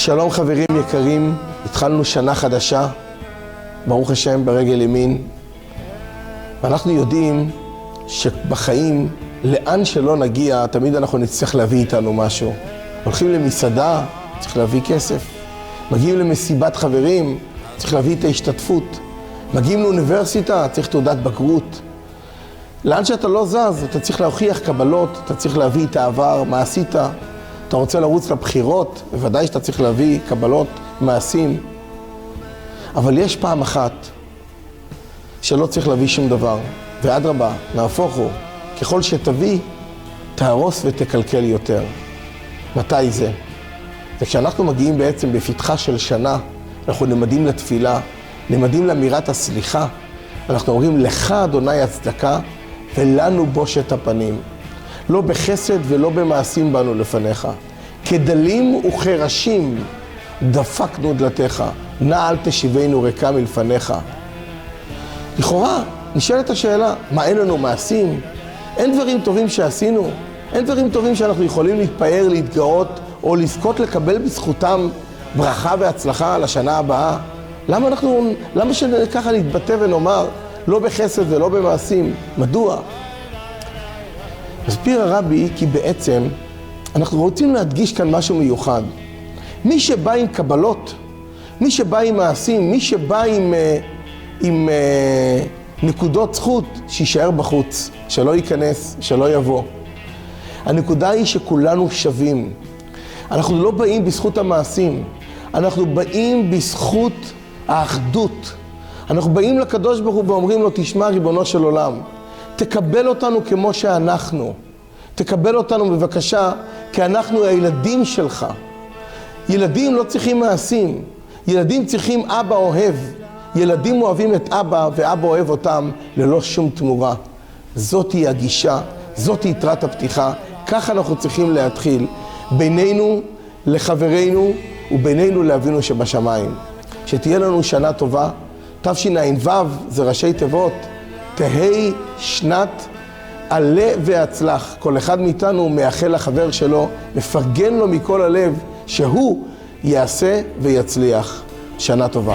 שלום חברים יקרים, התחלנו שנה חדשה, ברוך השם ברגל ימין, ואנחנו יודעים שבחיים לאן שלא נגיע תמיד אנחנו נצטרך להביא איתנו משהו. הולכים למסעדה, צריך להביא כסף. מגיעים למסיבת חברים, צריך להביא את ההשתתפות. מגיעים לאוניברסיטה, צריך תעודת בגרות. לאן שאתה לא זז, אתה צריך להוכיח קבלות, אתה צריך להביא את העבר, מה עשית. אתה רוצה לרוץ לבחירות, בוודאי שאתה צריך להביא קבלות, מעשים. אבל יש פעם אחת שלא צריך להביא שום דבר, ואדרבה, נהפוך הוא, ככל שתביא, תהרוס ותקלקל יותר. מתי זה? וכשאנחנו מגיעים בעצם בפתחה של שנה, אנחנו נמדים לתפילה, נמדים לאמירת הסליחה, אנחנו אומרים, לך אדוני הצדקה, ולנו בושת הפנים. לא בחסד ולא במעשים באנו לפניך. כדלים וכרשים דפקנו דלתך, נא אל תשיבנו ריקה מלפניך. לכאורה, נשאלת השאלה, מה אין לנו מעשים? אין דברים טובים שעשינו? אין דברים טובים שאנחנו יכולים להתפאר, להתגאות, או לזכות לקבל בזכותם ברכה והצלחה לשנה הבאה? למה שככה נתבטא ונאמר, לא בחסד ולא במעשים? מדוע? מסביר הרבי כי בעצם אנחנו רוצים להדגיש כאן משהו מיוחד. מי שבא עם קבלות, מי שבא עם מעשים, מי שבא עם נקודות זכות, שישאר בחוץ, שלא ייכנס, שלא יבוא. הנקודה היא שכולנו שווים. אנחנו לא באים בזכות המעשים, אנחנו באים בזכות האחדות. אנחנו באים לקדוש ברוך הוא ואומרים לו, תשמע ריבונו של עולם, תקבל אותנו כמו שאנחנו. תקבל אותנו בבקשה, כי אנחנו הילדים שלך. ילדים לא צריכים מעשים. ילדים צריכים אבא אוהב. ילדים אוהבים את אבא ואבא אוהב אותם ללא שום תמורה. זאת היא הגישה, זאת היא יתרת הפתיחה. ככה אנחנו צריכים להתחיל בינינו לחברינו ובינינו לאבינו שבשמיים. שתהיה לנו שנה טובה. תשע"ו זה ראשי תיבות. תהי שנת עלה והצלח. כל אחד מאיתנו מאחל לחבר שלו, מפרגן לו מכל הלב שהוא יעשה ויצליח. שנה טובה.